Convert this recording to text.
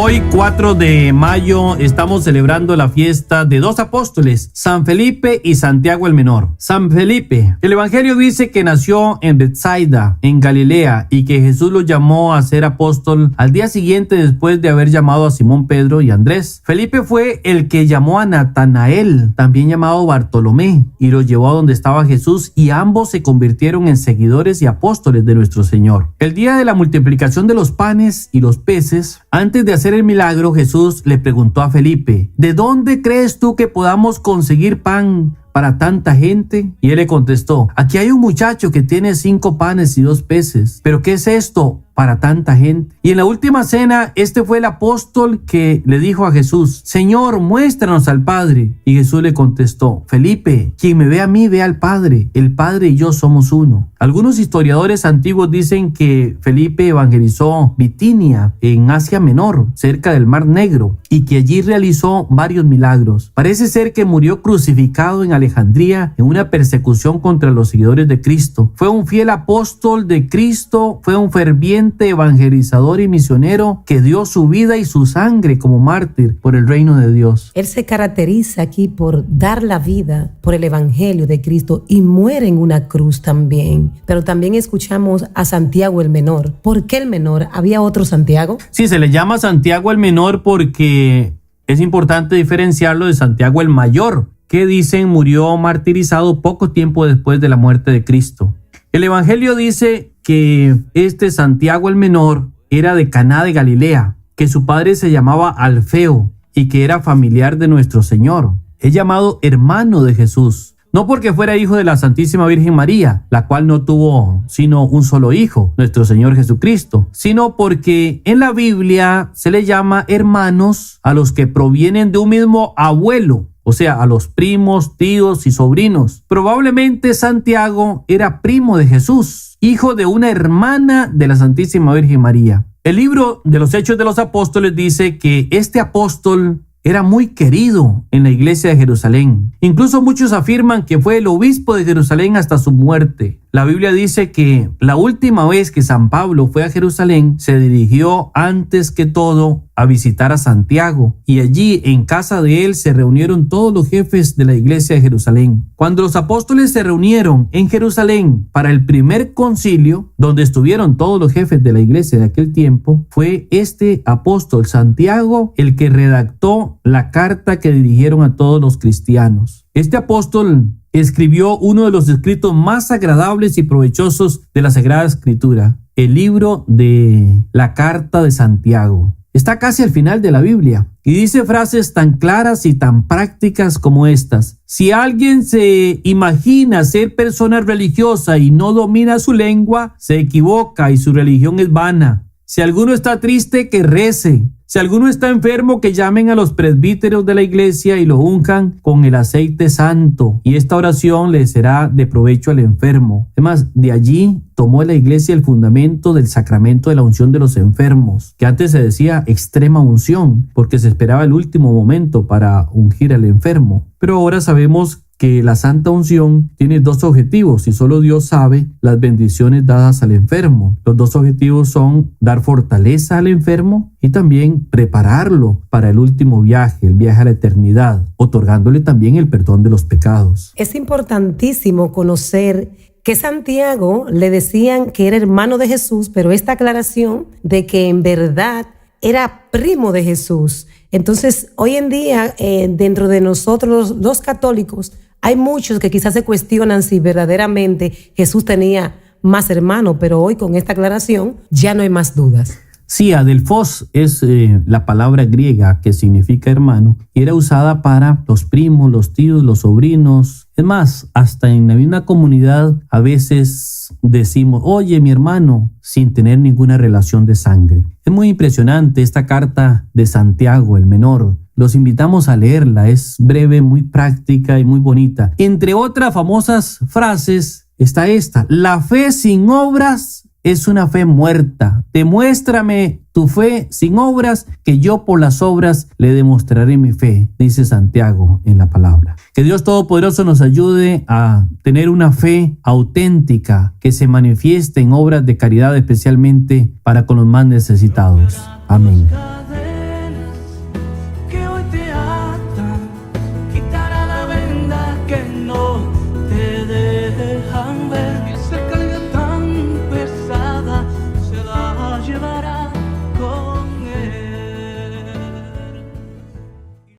Hoy, 4 de mayo, estamos celebrando la fiesta de dos apóstoles, San Felipe y Santiago el Menor. San Felipe, el Evangelio dice que nació en Betsaida, en Galilea, y que Jesús lo llamó a ser apóstol al día siguiente después de haber llamado a Simón Pedro y Andrés. Felipe fue el que llamó a Natanael, también llamado Bartolomé, y lo llevó a donde estaba Jesús, y ambos se convirtieron en seguidores y apóstoles de nuestro Señor. El día de la multiplicación de los panes y los peces, antes de hacer el milagro, Jesús le preguntó a Felipe: ¿de dónde crees tú que podamos conseguir pan para tanta gente? Y él le contestó: aquí hay un muchacho que tiene 5 panes y 2 peces. ¿Pero qué es esto para tanta gente? Y en la última cena, este fue el apóstol que le dijo a Jesús: Señor, muéstranos al Padre. Y Jesús le contestó: Felipe, quien me ve a mí ve al Padre. El Padre y yo somos uno. Algunos historiadores antiguos dicen que Felipe evangelizó Bitinia, en Asia Menor, cerca del Mar Negro, y que allí realizó varios milagros. Parece ser que murió crucificado en Alejandría en una persecución contra los seguidores de Cristo. Fue un fiel apóstol de Cristo, fue un ferviente evangelizador y misionero que dio su vida y su sangre como mártir por el reino de Dios. Él se caracteriza aquí por dar la vida por el evangelio de Cristo y muere en una cruz también. Pero también escuchamos a Santiago el Menor. ¿Por qué el menor? ¿Había otro Santiago? Sí, se le llama Santiago el Menor porque es importante diferenciarlo de Santiago el Mayor, que dicen murió martirizado poco tiempo después de la muerte de Cristo. El Evangelio dice que este Santiago el Menor era de Caná de Galilea, que su padre se llamaba Alfeo y que era familiar de nuestro Señor. Es llamado hermano de Jesús, no porque fuera hijo de la Santísima Virgen María, la cual no tuvo sino un solo hijo, nuestro Señor Jesucristo, sino porque en la Biblia se le llama hermanos a los que provienen de un mismo abuelo, o sea, a los primos, tíos y sobrinos. Probablemente Santiago era primo de Jesús, hijo de una hermana de la Santísima Virgen María. El libro de los Hechos de los Apóstoles dice que este apóstol era muy querido en la iglesia de Jerusalén. Incluso muchos afirman que fue el obispo de Jerusalén hasta su muerte. La Biblia dice que la última vez que San Pablo fue a Jerusalén, se dirigió antes que todo a visitar a Santiago, y allí en casa de él se reunieron todos los jefes de la iglesia de Jerusalén. Cuando los apóstoles se reunieron en Jerusalén para el primer concilio, donde estuvieron todos los jefes de la iglesia de aquel tiempo, fue este apóstol Santiago el que redactó la carta que dirigieron a todos los cristianos. Este apóstol escribió uno de los escritos más agradables y provechosos de la Sagrada Escritura, el libro de la Carta de Santiago. Está casi al final de la Biblia y dice frases tan claras y tan prácticas como estas: si alguien se imagina ser persona religiosa y no domina su lengua, se equivoca y su religión es vana. Si alguno está triste, que rece. Si alguno está enfermo, que llamen a los presbíteros de la iglesia y lo unjan con el aceite santo, y esta oración le será de provecho al enfermo. Además, de allí tomó la iglesia el fundamento del sacramento de la unción de los enfermos, que antes se decía extrema unción, porque se esperaba el último momento para ungir al enfermo. Pero ahora sabemos que la santa unción tiene 2 objetivos y solo Dios sabe las bendiciones dadas al enfermo. Los 2 objetivos son dar fortaleza al enfermo y también prepararlo para el último viaje, el viaje a la eternidad, otorgándole también el perdón de los pecados. Es importantísimo conocer que Santiago le decían que era hermano de Jesús, pero esta aclaración de que en verdad era primo de Jesús. Entonces, hoy en día, dentro de nosotros los católicos, hay muchos que quizás se cuestionan si verdaderamente Jesús tenía más hermanos, pero hoy con esta aclaración ya no hay más dudas. Sí, adelphos es la palabra griega que significa hermano y era usada para los primos, los tíos, los sobrinos. Es más, hasta en la misma comunidad a veces decimos: oye, mi hermano, sin tener ninguna relación de sangre. Es muy impresionante esta carta de Santiago el Menor. Los invitamos a leerla, es breve, muy práctica y muy bonita. Entre otras famosas frases está esta: la fe sin obras es una fe muerta. Demuéstrame tu fe sin obras, que yo por las obras le demostraré mi fe, dice Santiago en la palabra. Que Dios Todopoderoso nos ayude a tener una fe auténtica que se manifieste en obras de caridad, especialmente para con los más necesitados. Amén.